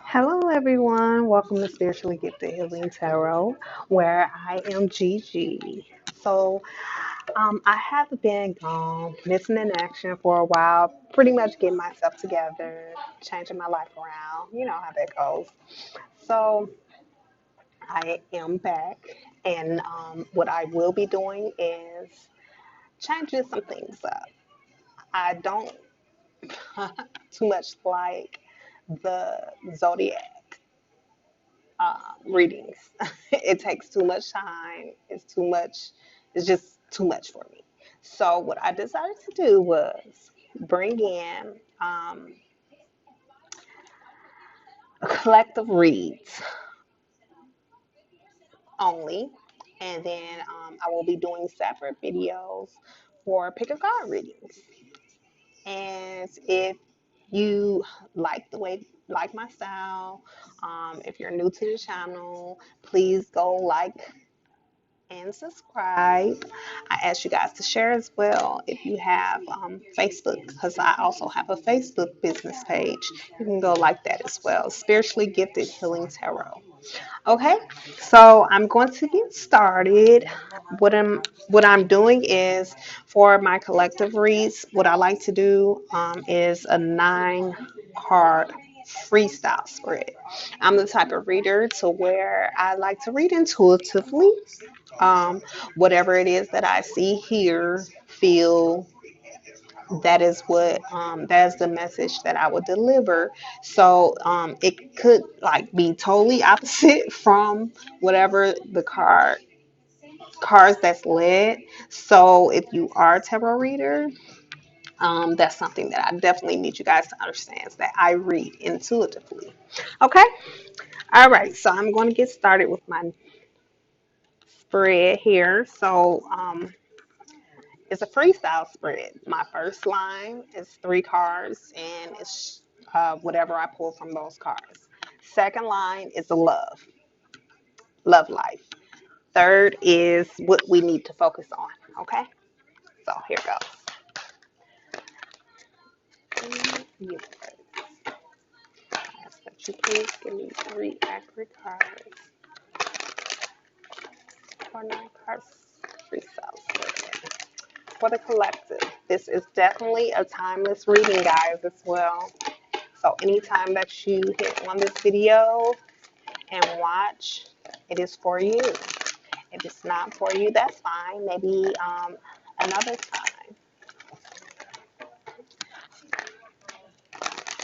Hello, everyone. Welcome to Spiritually Gifted Healing Tarot, where I am Gigi. So, I have been missing in action for a while, pretty much getting myself together, changing my life around. You know how that goes. So, I am back, and what I will be doing is changing some things up. I don't too much like the zodiac readings. It takes too much time. It's too much. It's just too much for me. So what I decided to do was bring in a collective reads only, and then I will be doing separate videos for pick a card readings. And if you like my style, if you're new to the channel, please go like and subscribe. I ask you guys to share as well if you have Facebook, because I also have a Facebook business page. You can go like that as well. Spiritually Gifted Healing Tarot. Okay, so I'm going to get started. What I'm doing is for my collective reads. What I like to do is a 9 card freestyle spread. I'm the type of reader to where I like to read intuitively. Whatever it is that I see, hear, feel, that is the message that I would deliver. So it could like be totally opposite from whatever the cards that's led. So if you are a tarot reader, that's something that I definitely need you guys to understand, is that I read intuitively. Okay. All right. So I'm going to get started with my spread here. So it's a freestyle spread. My first line is 3 cards, and it's whatever I pull from those cards. Second line is a love life. Third is what we need to focus on. Okay, so here goes. Universe, ask that you please give me 3 accurate cards for 9 cards freestyle spread. For the collective, this is definitely a timeless reading, guys, as well. So anytime that you hit on this video and watch, it is for you. If it's not for you, that's fine. Maybe another time.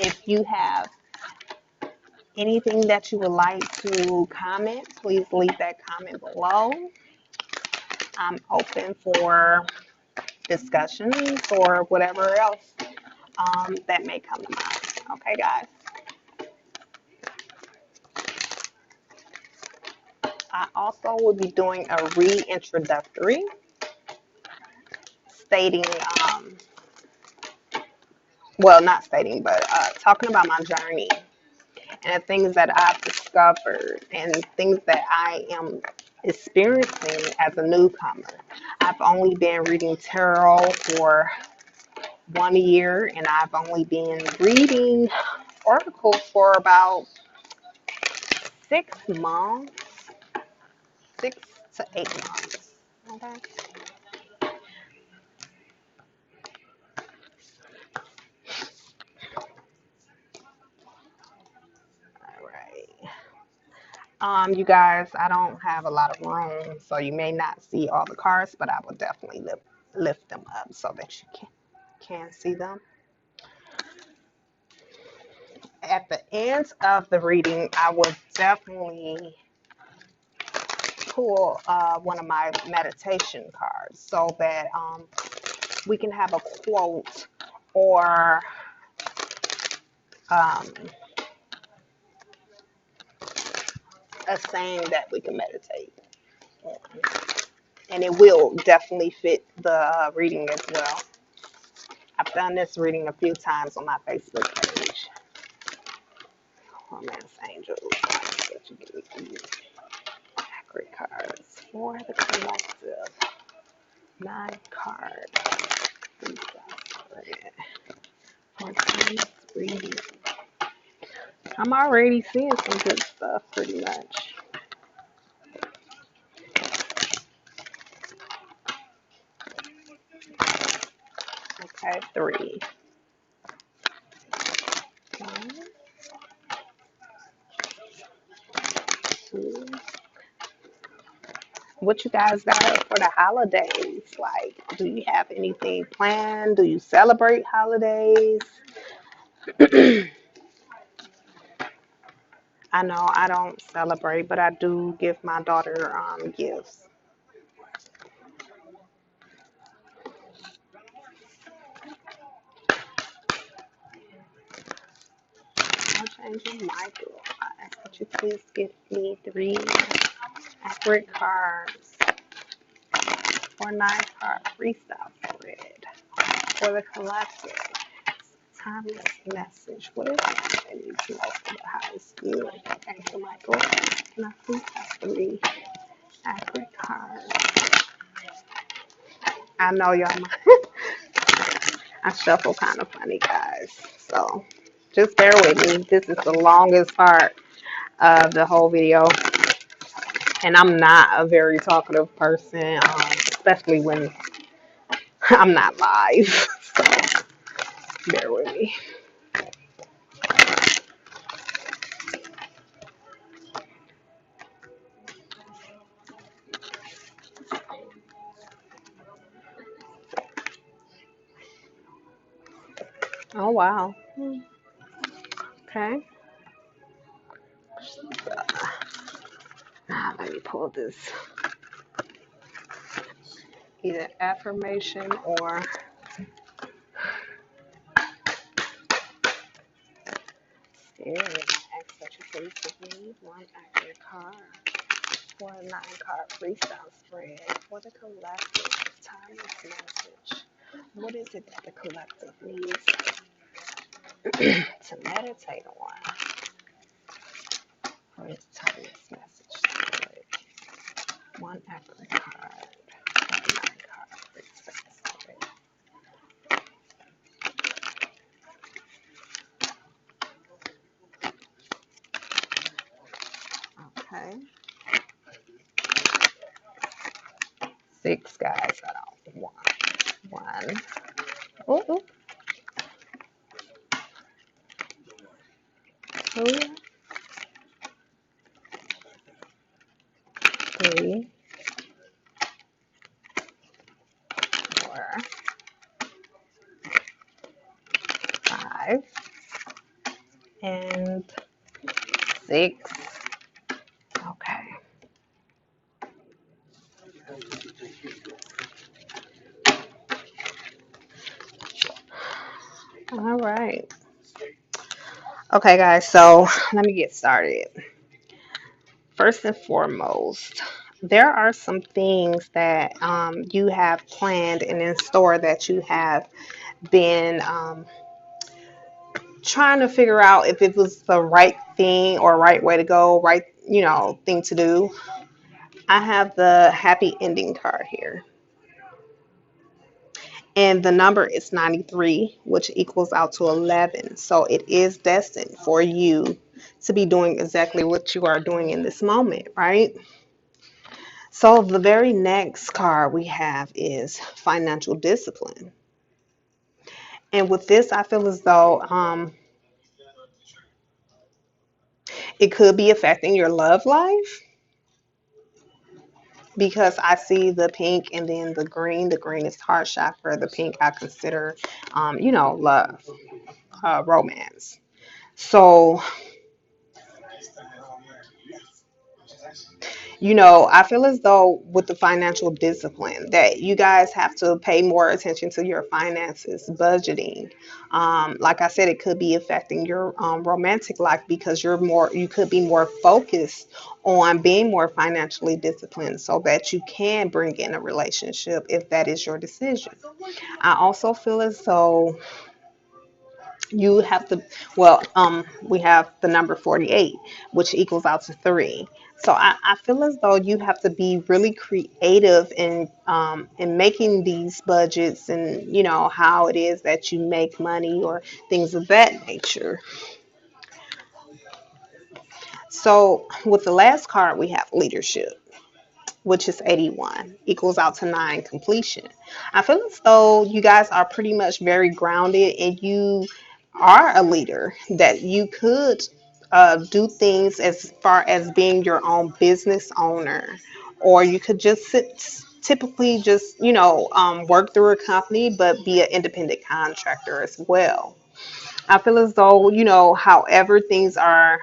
If you have anything that you would like to comment, please leave that comment below. I'm open for discussions or whatever else that may come to mind. Okay, guys? I also will be doing a reintroductory stating, well, not stating, but talking about my journey and the things that I've discovered and things that I am experiencing as a newcomer. I've only been reading tarot for 1 year, and I've only been reading oracles for about 6 months, 6 to 8 months. Okay. All right. You guys, I don't have a lot of room, so you may not see all the cards, but I will definitely lift them up so that you can see them. At the end of the reading, I will definitely pull one of my meditation cards so that we can have a quote or um, a saying that we can meditate on. And it will definitely fit the reading as well. I've done this reading a few times on my Facebook page. Romance Angels. Accurate cards for the collective. 9 cards. For this reading. I'm already seeing some good stuff pretty much. Okay, 3. 1, 2. What you guys got up for the holidays? Like, do you have anything planned? Do you celebrate holidays? I know I don't celebrate, but I do give my daughter gifts. I'll change your mic. I ask that you please give me 3 accurate cards or 9-card freestyle spread for the collective. Timeless message. What is it that needs most of the highest good? Angel Michael. Can I please have 3 accurate cards? I know y'all might. I shuffle kind of funny, guys. So just bear with me. This is the longest part of the whole video. And I'm not a very talkative person, especially when I'm not live. So bear with me. Oh, wow. Okay. Let me pull this. Either affirmation or spirit. Ask that you please give me 1 accurate card for a 9-card freestyle spread for the collective. Timeless message. What is it that the collective needs to meditate on for this timeless message spread? 1 accurate card for a 9-card freestyle spread. Okay. 6, guys. I don't want 1. Ooh, 2, 3, 4, 5, and 6. Okay. All right. Okay, guys. So let me get started. First and foremost, there are some things that you have planned and in store that you have been trying to figure out if it was the right thing or right way to go, right, thing to do. I have the happy ending card here. And the number is 93, which equals out to 11. So it is destined for you to be doing exactly what you are doing in this moment, right? So the very next card we have is financial discipline. And with this, I feel as though it could be affecting your love life because I see the pink and then the green. The green is heart chakra. The pink I consider, love, romance. So, I feel as though with the financial discipline that you guys have to pay more attention to your finances, budgeting. Like I said, it could be affecting your romantic life because you could be more focused on being more financially disciplined so that you can bring in a relationship if that is your decision. I also feel as though you have to, we have the number 48, which equals out to 3. So I feel as though you have to be really creative in making these budgets and how it is that you make money or things of that nature. So with the last card, we have leadership, which is 81, equals out to 9, completion. I feel as though you guys are pretty much very grounded and you are a leader, that you could do things as far as being your own business owner, or you could just typically just, work through a company, but be an independent contractor as well. I feel as though, however things are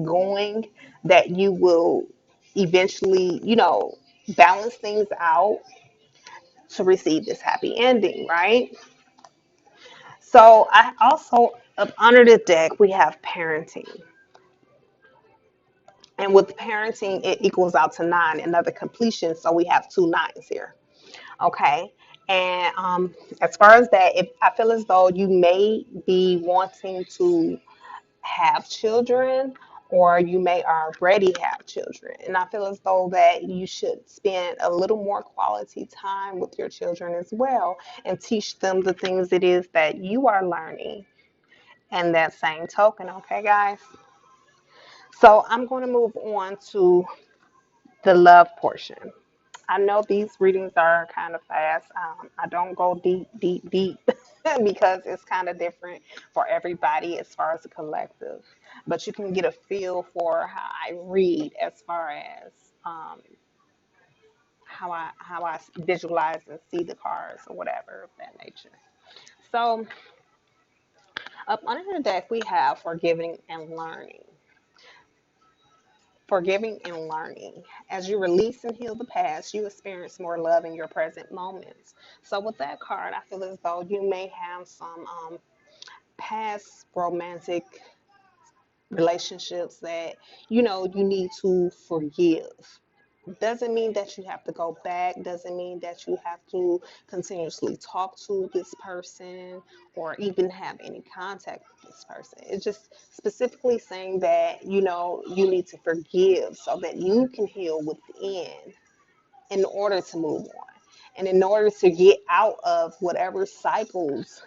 going, that you will eventually, balance things out to receive this happy ending, right? So I also, up under the deck, we have parenting. And with parenting, it equals out to 9, another completion. So we have two nines here. Okay. And as far as that, if I feel as though you may be wanting to have children, or you may already have children, and I feel as though that you should spend a little more quality time with your children as well, and teach them the things it is that you are learning in that same token. Okay, guys, so I'm going to move on to the love portion. I know these readings are kind of fast. I don't go deep, deep, deep because it's kind of different for everybody as far as the collective. But you can get a feel for how I read as far as um, how I visualize and see the cards or whatever of that nature. So up under the deck we have forgiving and learning. Forgiving and learning. As you release and heal the past, you experience more love in your present moments. So, with that card, I feel as though you may have some past romantic relationships that you need to forgive. Doesn't mean that you have to go back, doesn't mean that you have to continuously talk to this person or even have any contact with this person. It's just specifically saying that you need to forgive so that you can heal within in order to move on and in order to get out of whatever cycles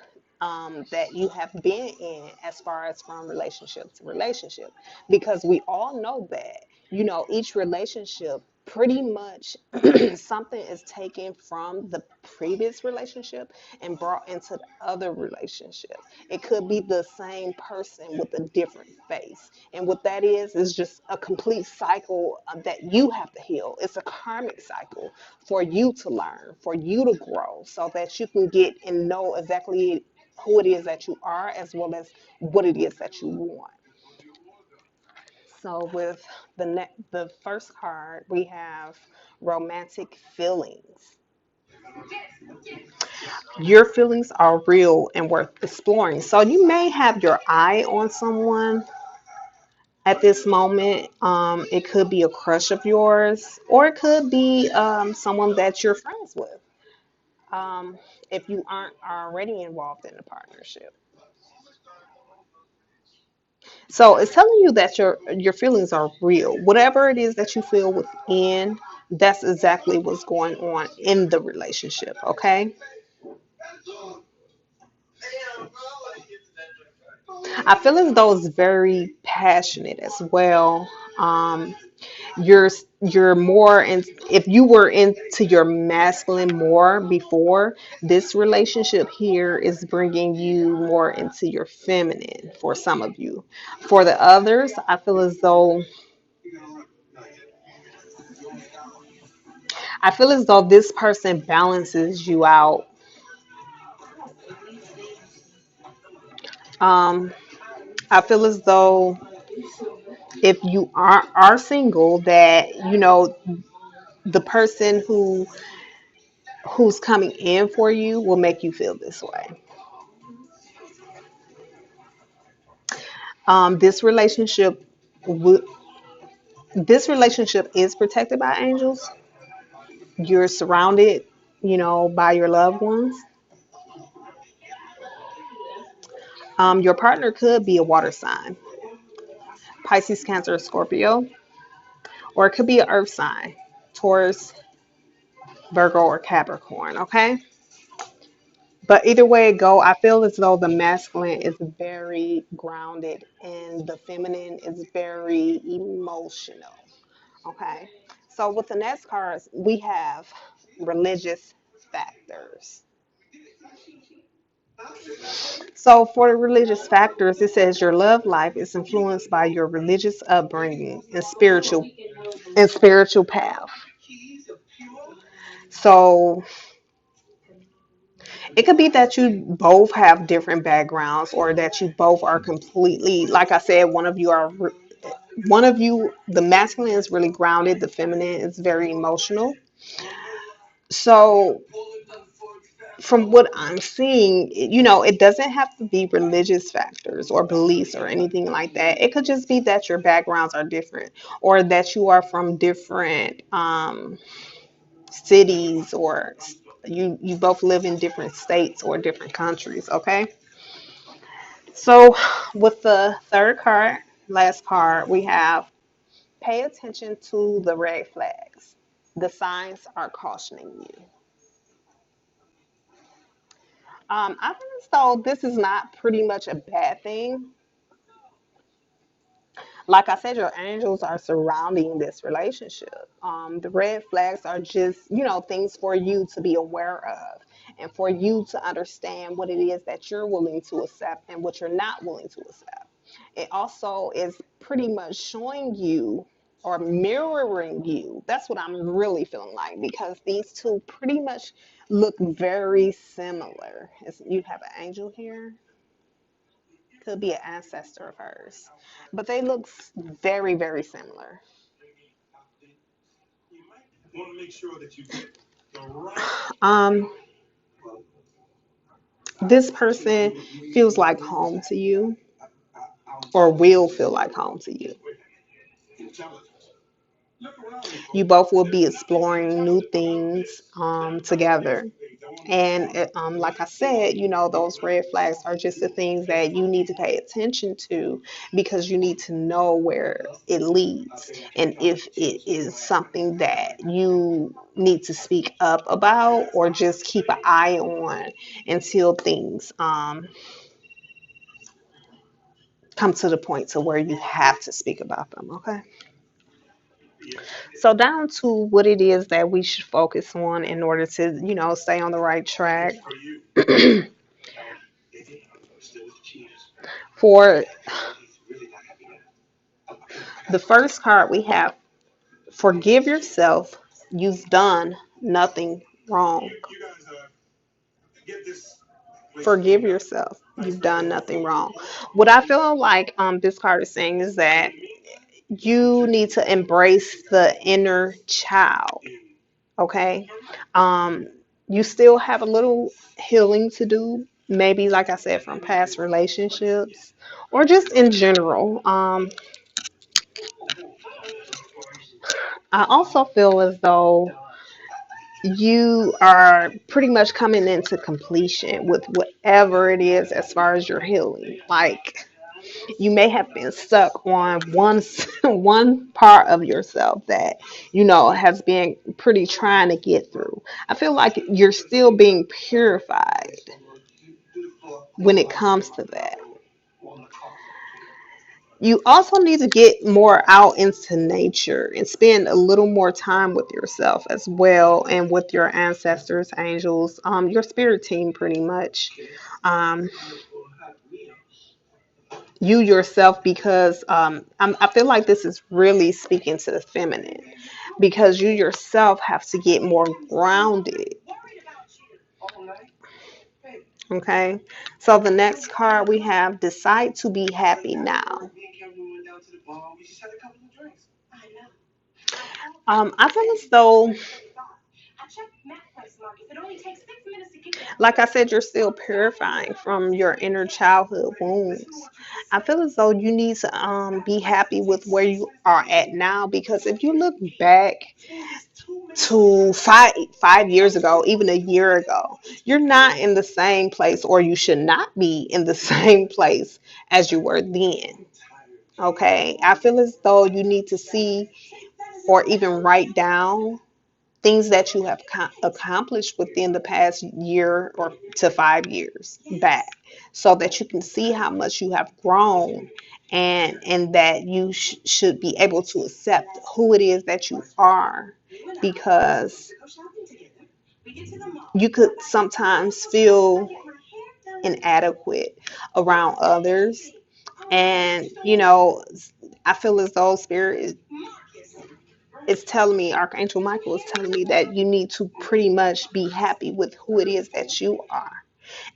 that you have been in, as far as from relationship to relationship, because we all know that each relationship pretty much something is taken from the previous relationship and brought into the other relationship. It could be the same person with a different face, and what that is just a complete cycle that you have to heal. It's a karmic cycle for you to learn, for you to grow, so that you can get and know exactly who it is that you are, as well as what it is that you want. So with the first card, we have romantic feelings. Your feelings are real and worth exploring. So you may have your eye on someone at this moment. It could be a crush of yours, or it could be someone that you're friends with. Um, if you aren't already involved in a partnership. So it's telling you that your feelings are real. Whatever it is that you feel within, that's exactly what's going on in the relationship. Okay. I feel as though it's very passionate as well. Um, you're you're more in, if you were into your masculine more before, this relationship here is bringing you more into your feminine for some of you. For the others, I feel as though this person balances you out. um I feel as though if you are single, that the person who's coming in for you will make you feel this way. This relationship would this relationship is protected by angels. You're surrounded, by your loved ones. Your partner could be a water sign, Pisces, Cancer, Scorpio, or it could be an earth sign, Taurus, Virgo, or Capricorn. Okay. But either way it go, I feel as though the masculine is very grounded and the feminine is very emotional. Okay. So with the next cards, we have religious factors. So for the religious factors, it says your love life is influenced by your religious upbringing and spiritual path. So it could be that you both have different backgrounds or that you both are completely, like I said, one of you, the masculine is really grounded, the feminine is very emotional. So from what I'm seeing, it doesn't have to be religious factors or beliefs or anything like that. It could just be that your backgrounds are different or that you are from different cities or you both live in different states or different countries, okay? So with the third card, last card, we have pay attention to the red flags. The signs are cautioning you. I think as though this is not pretty much a bad thing. Like I said, your angels are surrounding this relationship. The red flags are just, things for you to be aware of and for you to understand what it is that you're willing to accept and what you're not willing to accept. It also is pretty much showing you or mirroring you. That's what I'm really feeling like because these two pretty much look very similar. You have an angel here, could be an ancestor of hers, but they look very, very similar. Um, this person feels like home to you, or will feel like home to you. You both will be exploring new things together. And like I said, those red flags are just the things that you need to pay attention to because you need to know where it leads and if it is something that you need to speak up about or just keep an eye on until things come to the point to where you have to speak about them. Okay. So down to what it is that we should focus on in order to, stay on the right track. For the first card, we have forgive yourself. You've done nothing wrong. Forgive yourself. You've done nothing wrong. What I feel like this card is saying is that you need to embrace the inner child. Okay. Um, you still have a little healing to do. Maybe, like I said, from past relationships or just in general. I also feel as though you are pretty much coming into completion with whatever it is as far as your healing. Like you may have been stuck on one part of yourself that has been pretty trying to get through. I feel like you're still being purified when it comes to that. You also need to get more out into nature and spend a little more time with yourself as well and with your ancestors, angels, your spirit team pretty much. Um, you yourself because I feel like this is really speaking to the feminine because you yourself have to get more grounded. Okay, so the next card we have decide to be happy now. I feel as though, like I said, you're still purifying from your inner childhood wounds. I feel as though you need to be happy with where you are at now because if you look back to five years ago, even a year ago, you're not in the same place, or you should not be in the same place as you were then. Okay, I feel as though you need to see or even write down things that you have accomplished within the past year or to 5 years back, so that you can see how much you have grown, and that you should be able to accept who it is that you are, because you could sometimes feel inadequate around others. And I feel as though spirit is telling me, Archangel Michael is telling me, that you need to pretty much be happy with who it is that you are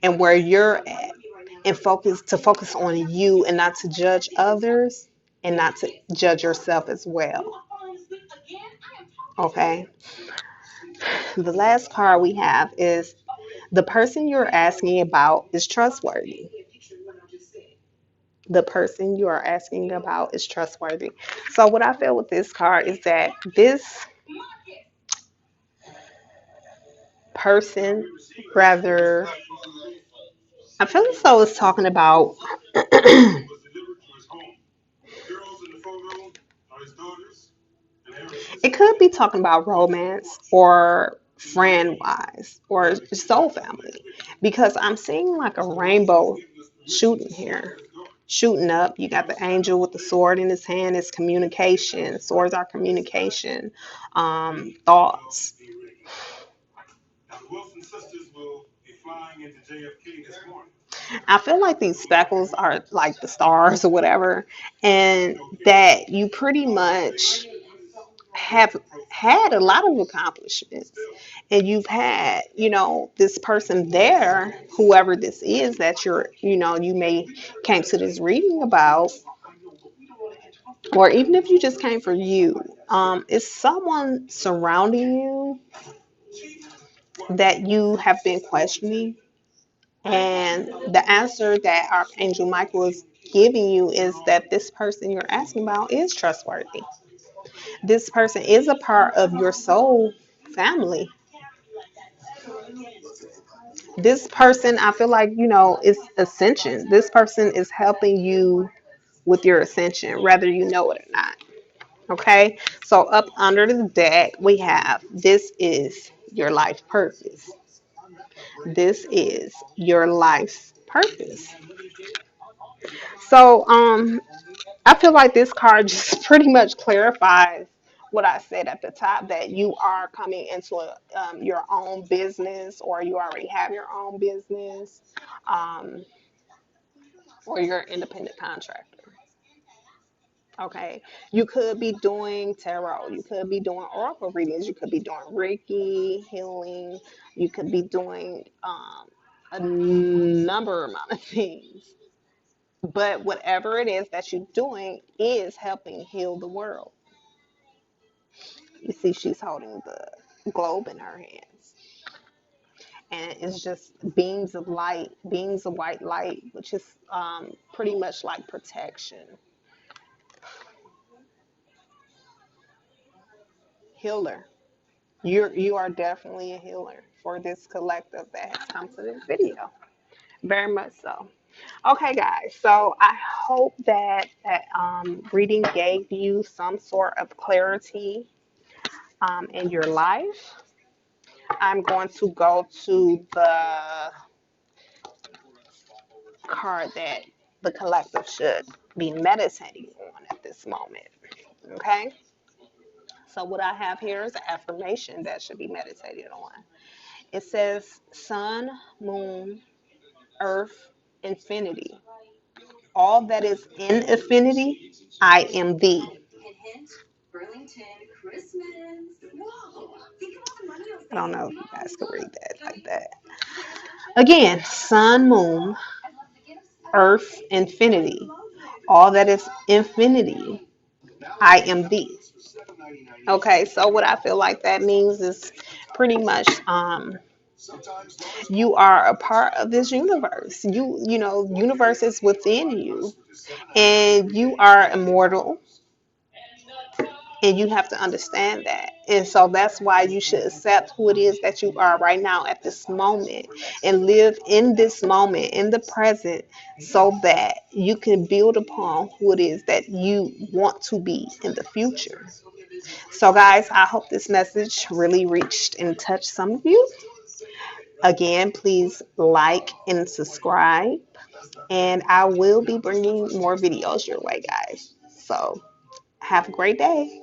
and where you're at, and focus on you, and not to judge others, and not to judge yourself as well. Okay. The last card we have is, the person you're asking about is trustworthy. The person you are asking about is trustworthy. So what I feel with this card is that this person, rather, I feel as though it's talking about it could be talking about romance, or friend wise, or soul family, because I'm seeing like a rainbow shooting here, shooting up. You got the angel with the sword in his hand. It's communication. Swords are communication, thoughts. I feel like these speckles are like the stars or whatever, and that you pretty much have had a lot of accomplishments, and you've had, this person there, whoever this is that you may came to this reading about, or even if you just came for you, is someone surrounding you that you have been questioning. And the answer that Archangel Michael is giving you is that this person you're asking about is trustworthy. This person is a part of your soul family. This person, I feel like, is ascension. This person is helping you with your ascension, whether you know it or not. Okay? So up under the deck, we have, this is your life purpose. This is your life's purpose. So, I feel like this card just pretty much clarifies what I said at the top, that you are coming into your own business, or you already have your own business, um, or you're an independent contractor. Okay. You could be doing tarot. You could be doing oracle readings. You could be doing Reiki, healing. You could be doing a number amount of things. But whatever it is that you're doing is helping heal the world. You see, she's holding the globe in her hands. And it's just beams of light, beams of white light, which is pretty much like protection. Healer. You are definitely a healer for this collective that has come to this video. Very much so. Okay, guys. So I hope that reading gave you some sort of clarity in your life. I'm going to go to the card that the collective should be meditating on at this moment. Okay? So, what I have here is an affirmation that should be meditated on. It says, Sun, Moon, Earth, Infinity. All that is in affinity, I am thee. I don't know if you guys can read that like that. Again, Sun, Moon, Earth, Infinity. All that is infinity, I am thee. Okay, so what I feel like that means is pretty much you are a part of this universe. Universe is within you, and you are immortal, and you have to understand that. And so that's why you should accept who it is that you are right now at this moment, and live in this moment, in the present, so that you can build upon who it is that you want to be in the future. So, guys, I hope this message really reached and touched some of you. Again, please like and subscribe, and I will be bringing more videos your way, guys. So, have a great day.